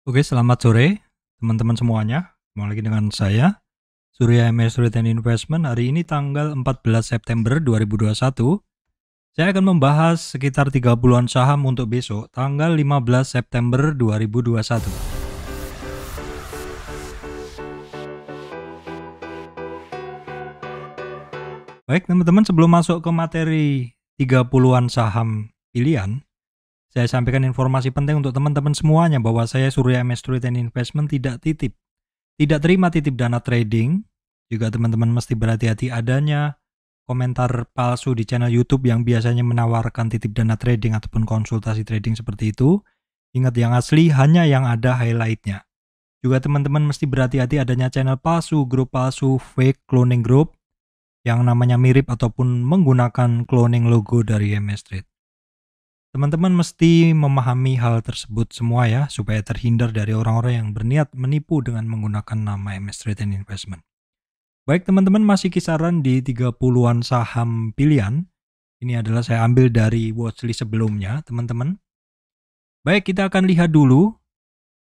Oke, selamat sore teman-teman semuanya. Kembali lagi dengan saya, Surya MS Return Investment. Hari ini tanggal 14 September 2021. Saya akan membahas sekitar 30-an saham untuk besok, tanggal 15 September 2021. Baik teman-teman, sebelum masuk ke materi 30-an saham pilihan, saya sampaikan informasi penting untuk teman-teman semuanya bahwa saya Surya MS Return Investment tidak terima titip dana trading. Juga teman-teman mesti berhati-hati adanya komentar palsu di channel YouTube yang biasanya menawarkan titip dana trading ataupun konsultasi trading seperti itu. Ingat, yang asli hanya yang ada highlightnya. Juga teman-teman mesti berhati-hati adanya channel palsu, grup palsu, fake cloning group yang namanya mirip ataupun menggunakan cloning logo dari MS Trade. Teman-teman mesti memahami hal tersebut semua ya, supaya terhindar dari orang-orang yang berniat menipu dengan menggunakan nama MS Trade Investment. Baik teman-teman, masih kisaran di 30-an saham pilihan. Ini adalah saya ambil dari watchlist sebelumnya teman-teman. Baik, kita akan lihat dulu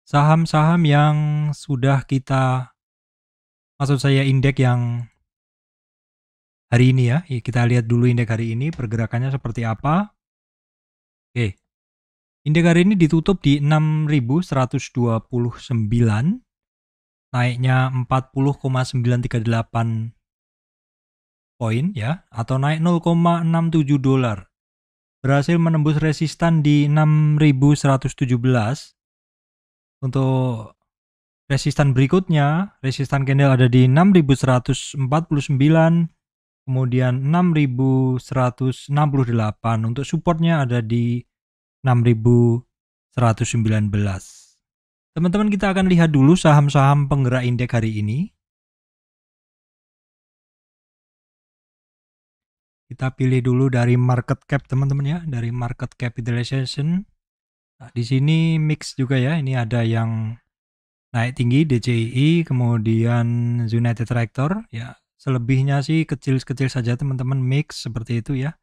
saham-saham yang sudah maksud saya indeks yang hari ini ya. Kita lihat dulu indeks hari ini pergerakannya seperti apa. Oke, indeks hari ini ditutup di 6.129, naiknya 40,938 poin ya, atau naik 0,67 dolar. Berhasil menembus resistan di 6.117. Untuk resistan berikutnya, resistan candle ada di 6.149, kemudian 6.168. Untuk supportnya ada di 6.119. Teman-teman, kita akan lihat dulu saham-saham penggerak indeks hari ini. Kita pilih dulu dari market cap teman-teman ya, dari market capitalization. Nah, di sini mix juga ya, ini ada yang naik tinggi DCI, kemudian United Tractor ya. Selebihnya sih kecil-kecil saja teman-teman, mix seperti itu ya.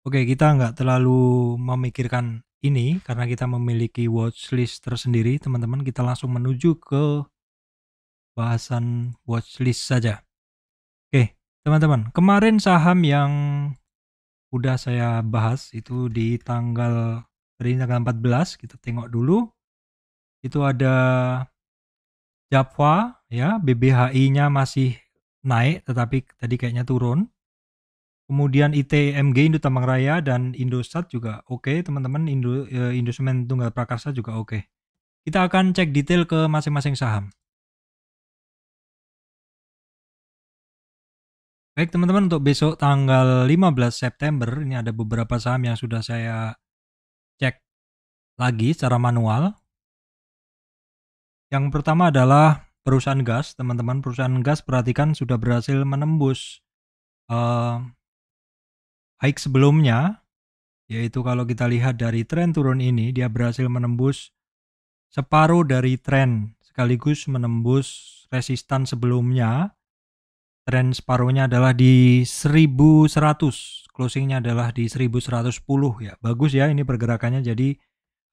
Oke, kita nggak terlalu memikirkan ini karena kita memiliki watchlist tersendiri teman-teman. Kita langsung menuju ke bahasan watchlist saja. Oke teman-teman, kemarin saham yang udah saya bahas itu di tanggal 14, kita tengok dulu. Itu ada Java ya, BBHI-nya masih naik tetapi tadi kayaknya turun. Kemudian ITMG, Indo Tambang Raya, dan Indosat juga oke teman-teman. Indosemen Tunggal Prakarsa juga oke. Kita akan cek detail ke masing-masing saham. Baik teman-teman, untuk besok tanggal 15 September ini ada beberapa saham yang sudah saya cek lagi secara manual. Yang pertama adalah perusahaan gas, teman-teman. Perusahaan gas, perhatikan, sudah berhasil menembus high sebelumnya, yaitu kalau kita lihat dari tren turun ini, dia berhasil menembus separuh dari tren, sekaligus menembus resistan sebelumnya. Tren separuhnya adalah di 1100, closingnya adalah di 1110 ya. Bagus ya ini pergerakannya, jadi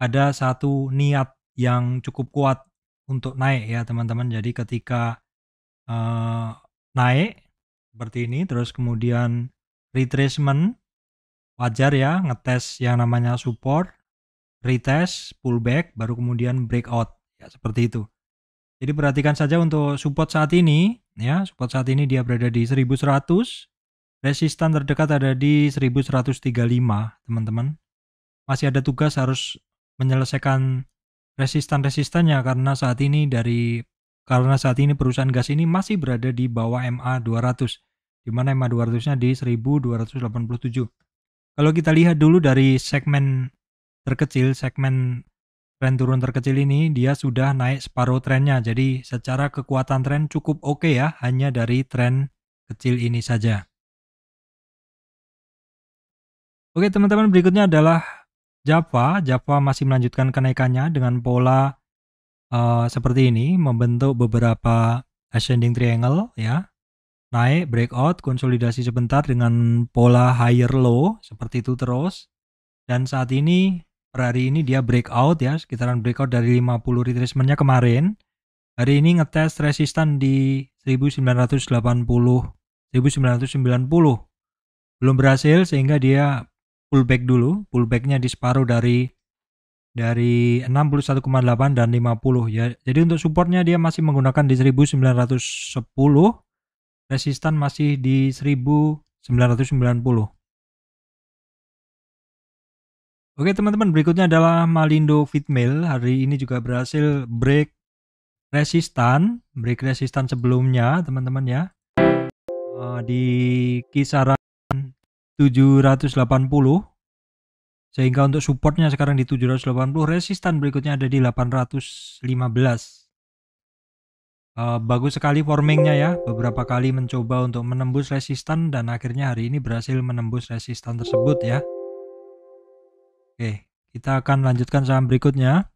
ada satu niat yang cukup kuat untuk naik ya teman-teman. Jadi ketika naik seperti ini, terus kemudian retracement, wajar ya, ngetes yang namanya support, retest, pullback, baru kemudian breakout ya, seperti itu. Jadi perhatikan saja untuk support saat ini ya, support saat ini dia berada di 1100, resistan terdekat ada di 1135 teman-teman. Masih ada tugas harus menyelesaikan resistan-resistannya karena saat ini perusahaan gas ini masih berada di bawah MA200, di mana MA200-nya di 1287. Kalau kita lihat dulu dari segmen terkecil, segmen tren turun terkecil ini, dia sudah naik separuh trennya. Jadi secara kekuatan tren cukup oke ya, hanya dari tren kecil ini saja. Oke teman-teman, berikutnya adalah Java. Java masih melanjutkan kenaikannya dengan pola seperti ini, membentuk beberapa ascending triangle ya. Naik, breakout, konsolidasi sebentar dengan pola higher low, seperti itu terus. Dan saat ini per hari ini dia breakout ya, sekitaran breakout dari 50 retracement-nya kemarin. Hari ini ngetes resistan di 1980, 1990. Belum berhasil sehingga dia pullback dulu. Pullbacknya di separuh dari 61,8 dan 50 ya. Jadi untuk supportnya dia masih menggunakan di 1910, resistan masih di 1990. Oke teman-teman, berikutnya adalah Malindo Feedmill. Hari ini juga berhasil break resistan sebelumnya teman-teman ya, di kisaran 780, sehingga untuk supportnya sekarang di 780, resistan berikutnya ada di 815. Bagus sekali formingnya ya, beberapa kali mencoba untuk menembus resistan dan akhirnya hari ini berhasil menembus resistan tersebut ya. Oke, kita akan lanjutkan saham berikutnya.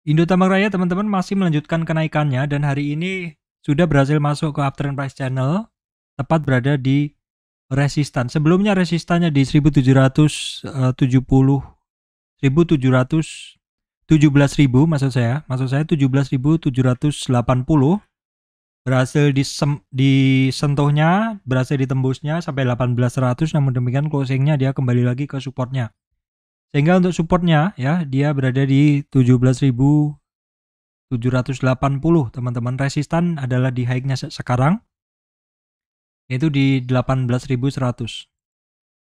Indo Tambang Raya teman-teman masih melanjutkan kenaikannya dan hari ini sudah berhasil masuk ke uptrend price channel, tepat berada di resistan. Sebelumnya resistannya di 17.070, 17.000 maksud saya 17.780, berhasil disentuhnya, berhasil ditembusnya sampai 1800, namun demikian closingnya dia kembali lagi ke supportnya. Sehingga untuk supportnya ya, dia berada di 17.780 teman-teman. Resistan adalah di high-nya sekarang, yaitu di 18.100.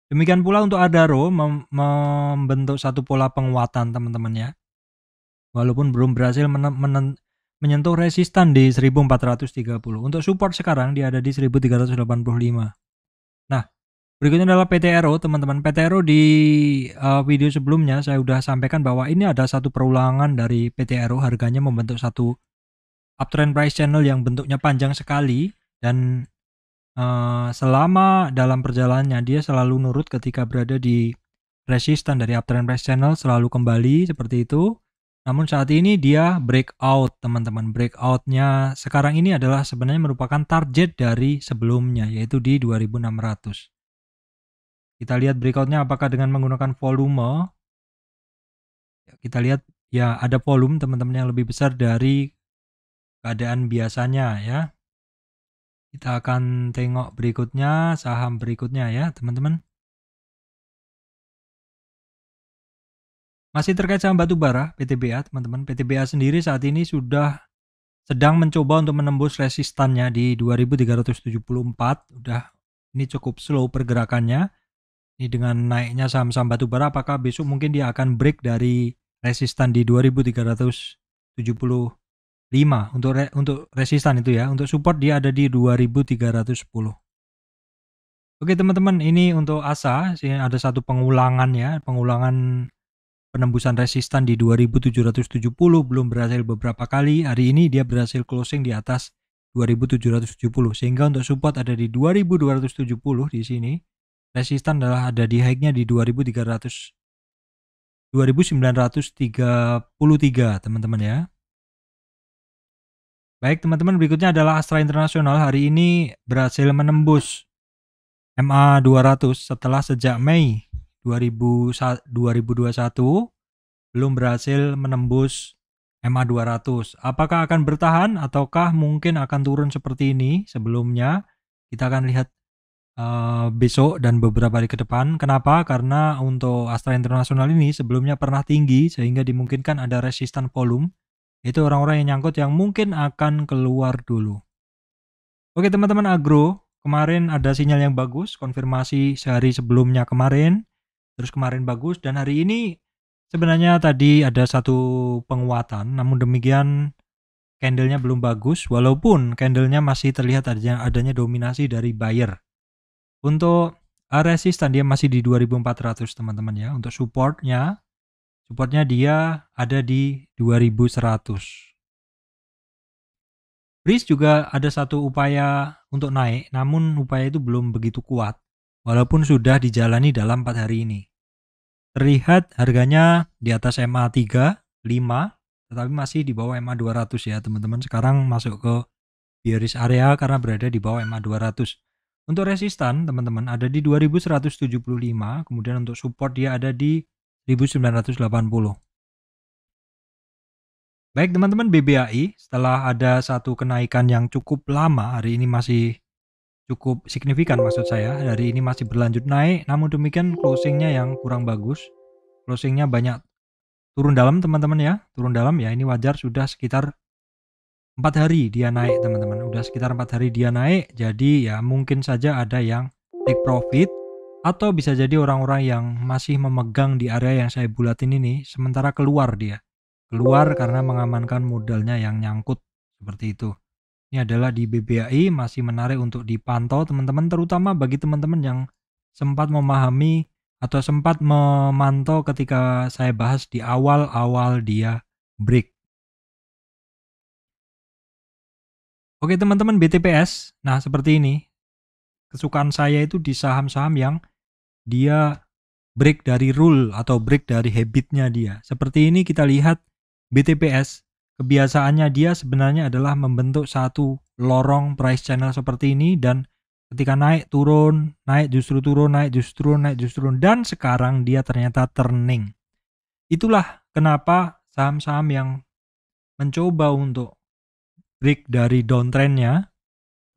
Demikian pula untuk Adaro membentuk satu pola penguatan teman-teman ya. Walaupun belum berhasil menyentuh resistan di 1430. Untuk support sekarang dia ada di 1385. Nah, berikutnya adalah PTRO teman-teman. PTRO di video sebelumnya saya sudah sampaikan bahwa ini ada satu perulangan dari PTRO, harganya membentuk satu uptrend price channel yang bentuknya panjang sekali dan selama dalam perjalanannya dia selalu nurut ketika berada di resistan dari uptrend price channel, selalu kembali seperti itu. Namun saat ini dia breakout teman-teman. Breakoutnya sekarang ini adalah sebenarnya merupakan target dari sebelumnya, yaitu di 2600. Kita lihat breakoutnya apakah dengan menggunakan volume. Kita lihat ya, ada volume teman-teman yang lebih besar dari keadaan biasanya ya. Kita akan tengok berikutnya, saham berikutnya ya teman-teman. Masih terkait saham batubara, PTBA teman-teman. PTBA sendiri saat ini sudah sedang mencoba untuk menembus resistannya di 2374. Udah, ini cukup slow pergerakannya. Ini dengan naiknya saham-saham batubara, apakah besok mungkin dia akan break dari resistan di 2375 untuk resistan itu ya. Untuk support dia ada di 2310. Oke teman-teman, ini untuk ASA ada satu pengulangan ya, pengulangan penembusan resistan di 2770 belum berhasil beberapa kali. Hari ini dia berhasil closing di atas 2770, sehingga untuk support ada di 2270 di sini. Resistan adalah ada di high-nya di 2933 teman-teman ya. Baik teman-teman, berikutnya adalah Astra International. Hari ini berhasil menembus MA 200 setelah sejak Mei 2021 belum berhasil menembus MA 200. Apakah akan bertahan ataukah mungkin akan turun seperti ini sebelumnya? Kita akan lihat besok dan beberapa hari ke depan. Kenapa? Karena untuk Astra International ini sebelumnya pernah tinggi sehingga dimungkinkan ada resistan volume. Itu orang-orang yang nyangkut yang mungkin akan keluar dulu. Oke teman-teman, agro kemarin ada sinyal yang bagus, konfirmasi sehari sebelumnya kemarin, terus kemarin bagus, dan hari ini sebenarnya tadi ada satu penguatan, namun demikian candlenya belum bagus, walaupun candlenya masih terlihat adanya dominasi dari buyer. Untuk resistan dia masih di 2400 teman-teman ya. Untuk supportnya dia ada di 2100. Breeze juga ada satu upaya untuk naik, namun upaya itu belum begitu kuat, walaupun sudah dijalani dalam 4 hari ini. Terlihat harganya di atas MA 35, tetapi masih di bawah MA 200 ya teman-teman. Sekarang masuk ke bearish area karena berada di bawah MA 200. Untuk resistan teman-teman ada di 2175, kemudian untuk support dia ada di 1980. Baik teman-teman, BBAI setelah ada satu kenaikan yang cukup lama, hari ini masih cukup signifikan maksud saya, hari ini masih berlanjut naik, namun demikian closingnya yang kurang bagus. Closingnya banyak turun dalam teman-teman ya, turun dalam ya, ini wajar, sudah sekitar 4 hari dia naik teman-teman, udah sekitar 4 hari dia naik, jadi ya mungkin saja ada yang take profit, atau bisa jadi orang-orang yang masih memegang di area yang saya bulatin ini, sementara keluar karena mengamankan modalnya yang nyangkut, seperti itu. Ini adalah di BBAI, masih menarik untuk dipantau teman-teman, terutama bagi teman-teman yang sempat memahami atau sempat memantau ketika saya bahas di awal-awal dia break. Oke teman-teman, BTPS, nah seperti ini. Kesukaan saya itu di saham-saham yang dia break dari rule atau break dari habitnya dia. Seperti ini kita lihat BTPS, kebiasaannya dia sebenarnya adalah membentuk satu lorong price channel seperti ini, dan ketika naik turun, naik justru turun, naik justru turun, naik justru turun, dan sekarang dia ternyata turning. Itulah kenapa saham-saham yang mencoba untuk break dari downtrendnya,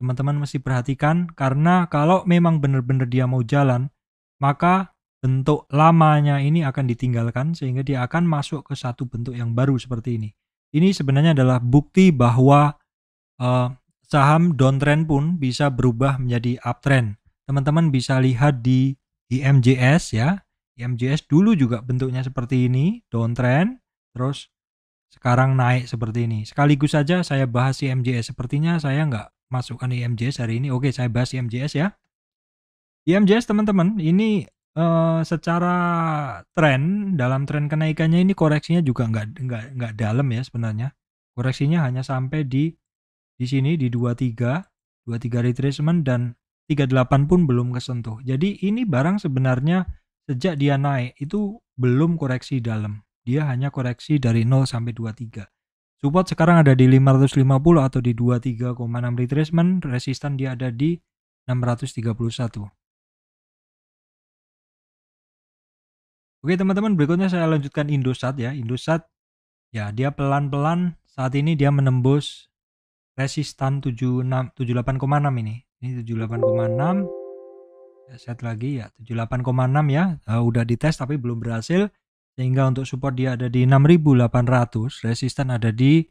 teman-teman mesti perhatikan, karena kalau memang benar-benar dia mau jalan, maka bentuk lamanya ini akan ditinggalkan sehingga dia akan masuk ke satu bentuk yang baru seperti ini. Ini sebenarnya adalah bukti bahwa saham downtrend pun bisa berubah menjadi uptrend. Teman-teman bisa lihat di IMJS ya. IMJS dulu juga bentuknya seperti ini, downtrend, terus sekarang naik seperti ini. Sekaligus saja saya bahas IMJS. Sepertinya saya nggak masukkan IMJS hari ini. Oke, saya bahas IMJS ya. IMJS teman-teman, ini secara tren, dalam tren kenaikannya ini koreksinya juga nggak dalam ya sebenarnya. Koreksinya hanya sampai di sini di 23 retracement, dan 38 pun belum kesentuh. Jadi ini barang sebenarnya sejak dia naik itu belum koreksi dalam. Dia hanya koreksi dari 0 sampai 23. Support sekarang ada di 550 atau di 23,6 retracement, resistan dia ada di 631. Oke teman-teman, berikutnya saya lanjutkan Indosat ya. Indosat ya, dia pelan-pelan saat ini dia menembus resistan 78,6 ini. Ini 78,6. Ya, set lagi ya 78,6 ya. Udah dites tapi belum berhasil, sehingga untuk support dia ada di 6.800, resistan ada di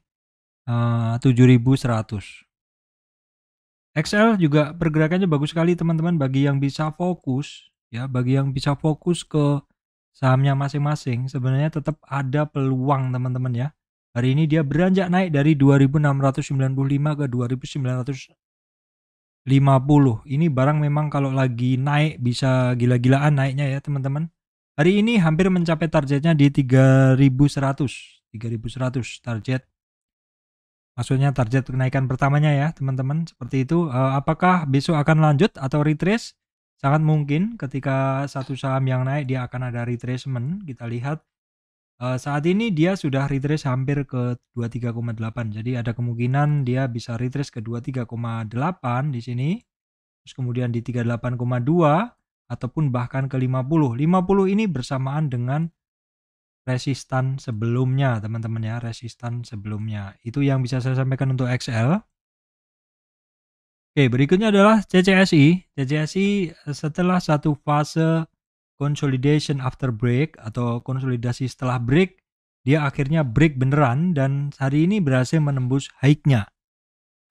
7.100. XL juga pergerakannya bagus sekali teman-teman, bagi yang bisa fokus ya, bagi yang bisa fokus ke sahamnya masing-masing, sebenarnya tetap ada peluang teman-teman ya. Hari ini dia beranjak naik dari 2.695 ke 2.950. Ini barang memang kalau lagi naik bisa gila-gilaan naiknya ya teman-teman. Hari ini hampir mencapai targetnya di 3.100. 3.100 target. Maksudnya target kenaikan pertamanya ya teman-teman. Seperti itu. Apakah besok akan lanjut atau retrace? Sangat mungkin ketika satu saham yang naik dia akan ada retracement. Kita lihat saat ini dia sudah retrace hampir ke 23,8. Jadi ada kemungkinan dia bisa retrace ke 23,8 di sini. Terus kemudian di 38,2 ataupun bahkan ke 50. 50 ini bersamaan dengan resistan sebelumnya teman-teman ya, resistan sebelumnya. Itu yang bisa saya sampaikan untuk XL. Oke, berikutnya adalah CCSI. CCSI setelah satu fase consolidation after break atau konsolidasi setelah break, dia akhirnya break beneran dan hari ini berhasil menembus high-nya.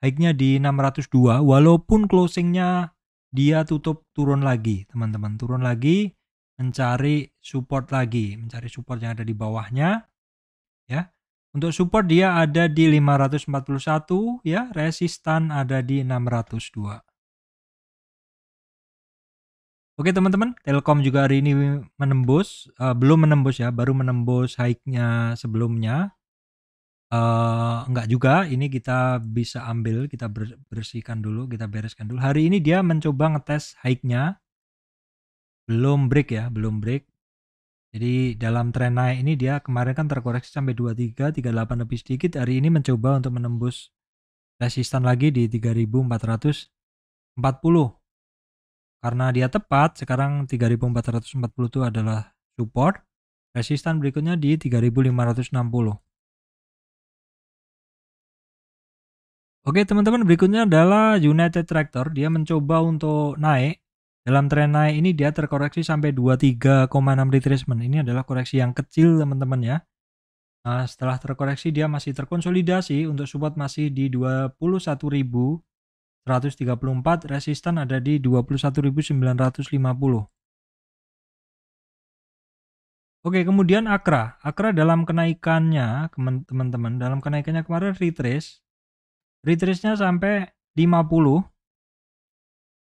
High-nya di 602 walaupun closingnya dia tutup turun lagi, teman-teman. Turun lagi, mencari support yang ada di bawahnya ya. Untuk support dia ada di 541 ya, resistan ada di 602. Oke teman-teman, Telkom juga hari ini menembus, belum menembus ya, baru menembus high-nya sebelumnya. Enggak juga, ini kita bisa ambil, kita bersihkan dulu, kita bereskan dulu. Hari ini dia mencoba ngetes high-nya, belum break ya, belum break. Jadi dalam tren naik ini dia kemarin kan terkoreksi sampai 23, 38 lebih sedikit. Hari ini mencoba untuk menembus resistan lagi di 3.440. karena dia tepat, sekarang 3440 itu adalah support. Resistan berikutnya di 3560. Oke teman-teman, berikutnya adalah United Tractor. Dia mencoba untuk naik. Dalam tren naik ini dia terkoreksi sampai 23,6 retracement. Ini adalah koreksi yang kecil teman-teman ya. Nah, setelah terkoreksi dia masih terkonsolidasi. Untuk support masih di 21.134. Resistan ada di 21.950. Oke, kemudian Akra. Akra dalam kenaikannya teman-teman, dalam kenaikannya kemarin retrace-nya sampai 50.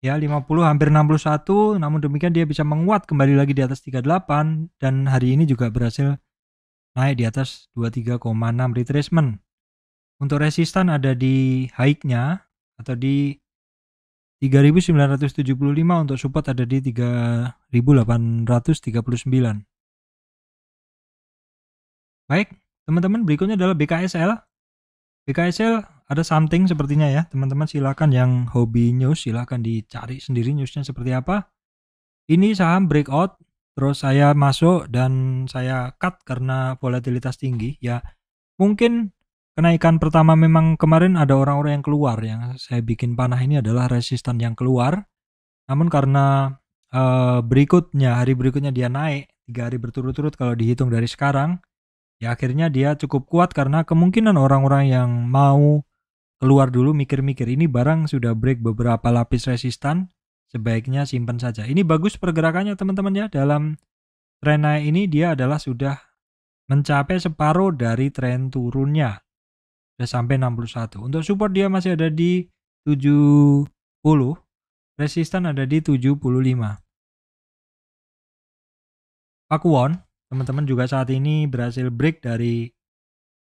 Ya, 50 hampir 61, namun demikian dia bisa menguat kembali lagi di atas 38 dan hari ini juga berhasil naik di atas 23,6 retracement. Untuk resistan ada di high-nya atau di 3.975, untuk support ada di 3.839. Baik, teman-teman, berikutnya adalah BKSL. BKSL ada something sepertinya ya, teman-teman silakan yang hobi news silakan dicari sendiri newsnya seperti apa. Ini saham breakout, terus saya masuk dan saya cut karena volatilitas tinggi. Ya, mungkin kenaikan pertama memang kemarin ada orang-orang yang keluar, yang saya bikin panah ini adalah resistan yang keluar. Namun karena hari berikutnya dia naik 3 hari berturut-turut kalau dihitung dari sekarang, ya akhirnya dia cukup kuat karena kemungkinan orang-orang yang mau keluar dulu mikir-mikir ini barang sudah break beberapa lapis resistan, sebaiknya simpan saja. Ini bagus pergerakannya teman-teman ya, dalam tren naik ini dia adalah sudah mencapai separuh dari tren turunnya, sudah sampai 61. Untuk support dia masih ada di 70, resistan ada di 75. Pakuwon teman-teman juga saat ini berhasil break dari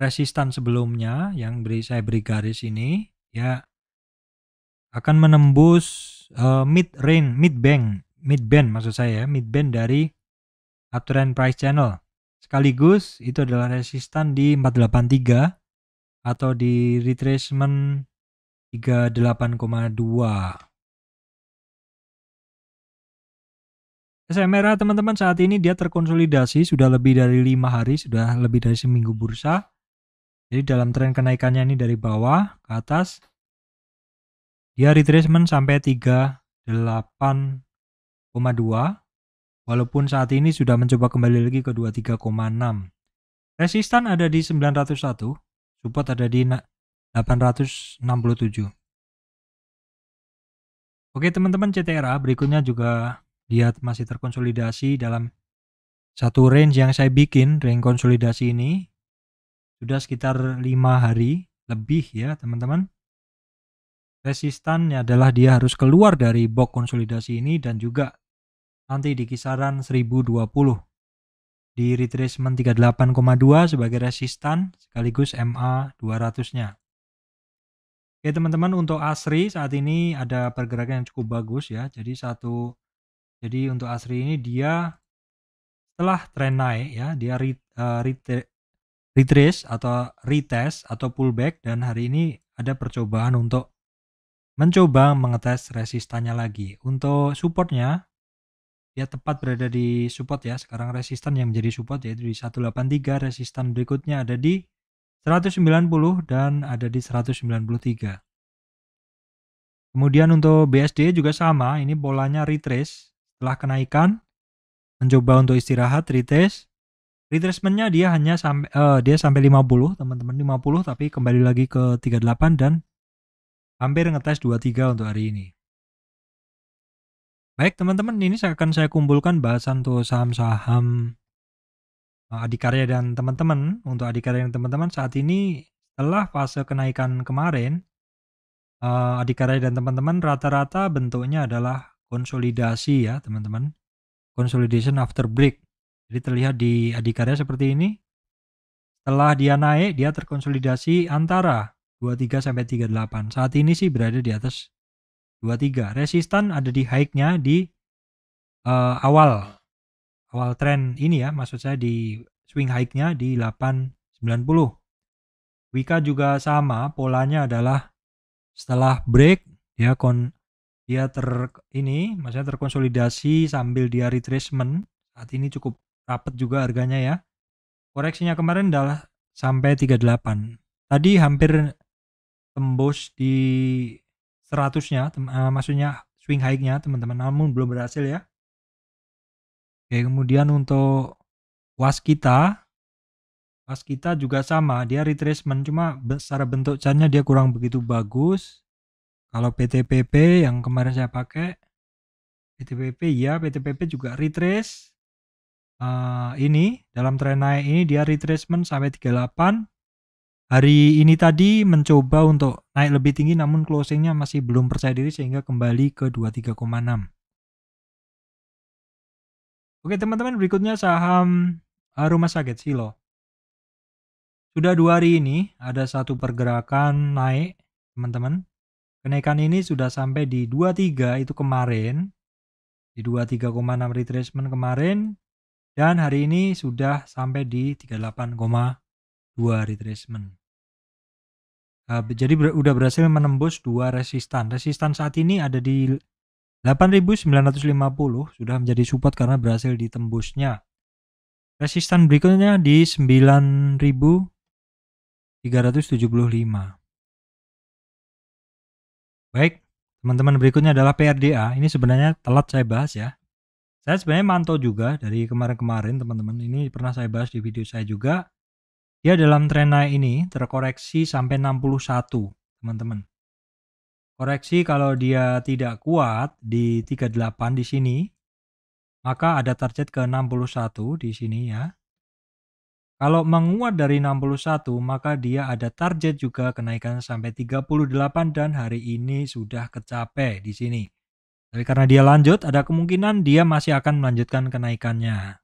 resistan sebelumnya yang saya beri garis ini, ya akan menembus mid band maksud saya, mid band dari uptrend price channel. Sekaligus itu adalah resistan di 483 atau di retracement 38,2. SMA teman-teman saat ini dia terkonsolidasi sudah lebih dari 5 hari, sudah lebih dari seminggu bursa. Jadi dalam tren kenaikannya ini dari bawah ke atas, dia retracement sampai 38,2. Walaupun saat ini sudah mencoba kembali lagi ke 23,6. Resistan ada di 901, support ada di 867. Oke teman-teman, CTRA berikutnya juga dia masih terkonsolidasi dalam satu range yang saya bikin. Range konsolidasi ini sudah sekitar 5 hari lebih ya teman-teman. Resistannya adalah dia harus keluar dari box konsolidasi ini dan juga nanti di kisaran 1020 di retracement 38,2 sebagai resistan sekaligus MA 200-nya. Oke teman-teman, untuk ASRI saat ini ada pergerakan yang cukup bagus ya. Jadi untuk ASRI ini dia setelah tren naik ya, dia retrace atau retest atau pullback, dan hari ini ada percobaan untuk mencoba mengetes resistannya lagi. Untuk supportnya dia tepat berada di support ya. Sekarang resistan yang menjadi support yaitu di 183, resistan berikutnya ada di 190 dan ada di 193. Kemudian untuk BSD juga sama, ini polanya retrace setelah kenaikan, mencoba untuk istirahat, retracementnya dia hanya sampai 50 teman-teman, 50 tapi kembali lagi ke 38 dan hampir ngetes 23 untuk hari ini. Baik teman-teman, ini akan saya kumpulkan bahasan tuh saham-saham Adikarya dan teman-teman. Untuk Adikarya dan teman-teman saat ini setelah fase kenaikan kemarin, Adikarya dan teman-teman rata-rata bentuknya adalah konsolidasi ya teman-teman, consolidation after break. Jadi terlihat di Adikarya seperti ini, setelah dia naik dia terkonsolidasi antara 23 sampai 38. Saat ini sih berada di atas 23. Resistan ada di high-nya di awal tren ini ya, maksud saya di swing high-nya di 890. Wika juga sama, polanya adalah setelah break dia dia maksudnya terkonsolidasi sambil dia retracement. Saat ini cukup rapat juga harganya ya. Koreksinya kemarin adalah sampai 38. Tadi hampir tembus di 100-nya, maksudnya swing high-nya teman-teman, namun belum berhasil ya. Oke, kemudian untuk Waskita juga sama, dia retracement, cuma secara bentuk chartnya dia kurang begitu bagus. Kalau PTPP yang kemarin saya pakai, PTPP juga retrace. Ini dalam tren naik ini dia retracement sampai 38. Hari ini tadi mencoba untuk naik lebih tinggi, namun closingnya masih belum percaya diri sehingga kembali ke 23,6. Oke teman-teman, berikutnya saham rumah sakit Silo. Sudah 2 hari ini ada satu pergerakan naik teman-teman. Kenaikan ini sudah sampai di 23 itu kemarin, di 23,6 retracement kemarin, dan hari ini sudah sampai di 38,2 retracement. Jadi udah berhasil menembus 2 resistan. Resistan saat ini ada di 8.950, sudah menjadi support karena berhasil ditembusnya. Resistan berikutnya di 9.375. Baik, teman-teman, berikutnya adalah PRDA. Ini sebenarnya telat saya bahas ya. Saya sebenarnya mantau juga dari kemarin-kemarin teman-teman. Ini pernah saya bahas di video saya juga. Dia dalam tren naik ini terkoreksi sampai 61 teman-teman. Koreksi kalau dia tidak kuat di 38 di sini, maka ada target ke 61 di sini ya. Kalau menguat dari 61, maka dia ada target juga kenaikan sampai 38 dan hari ini sudah kecapai di sini. Tapi karena dia lanjut, ada kemungkinan dia masih akan melanjutkan kenaikannya.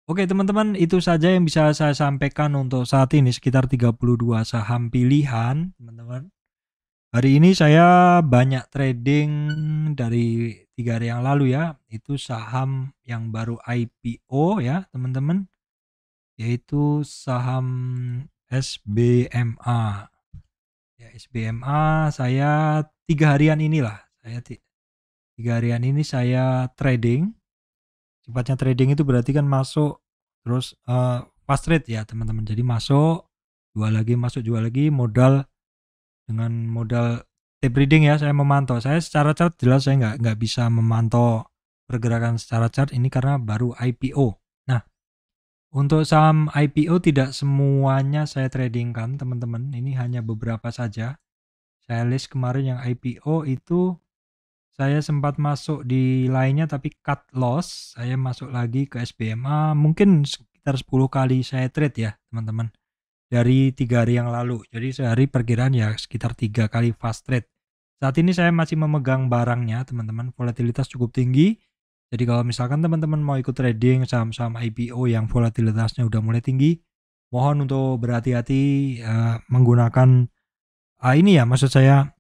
Oke teman-teman, itu saja yang bisa saya sampaikan untuk saat ini, sekitar 32 saham pilihan teman-teman. Hari ini saya banyak trading dari 3 hari yang lalu ya, itu saham yang baru IPO ya teman-teman, yaitu saham SBMA. Ya, SBMA saya 3 harian inilah, saya 3 harian ini saya trading. Sifatnya trading itu berarti kan masuk terus fast trade ya teman-teman. Jadi masuk, jual lagi, masuk, jual lagi, modal dengan modal tape reading ya. Saya memantau. Saya secara chart jelas saya nggak bisa memantau pergerakan secara chart ini karena baru IPO. Nah, untuk saham IPO tidak semuanya saya tradingkan teman-teman. Ini hanya beberapa saja. Saya list kemarin yang IPO itu saya sempat masuk di lainnya tapi cut loss. Saya masuk lagi ke SBMA, mungkin sekitar 10 kali saya trade ya teman-teman dari 3 hari yang lalu. Jadi sehari perkiraan ya sekitar 3 kali fast trade. Saat ini saya masih memegang barangnya teman-teman, volatilitas cukup tinggi. Jadi kalau misalkan teman-teman mau ikut trading saham-saham IPO yang volatilitasnya udah mulai tinggi, mohon untuk berhati-hati menggunakan ini ya, maksud saya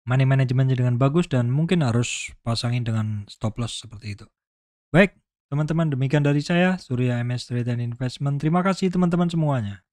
money manajemennya dengan bagus dan mungkin harus pasangin dengan stop loss seperti itu. Baik, teman-teman, demikian dari saya, Surya MS Trade and Investment. Terima kasih teman-teman semuanya.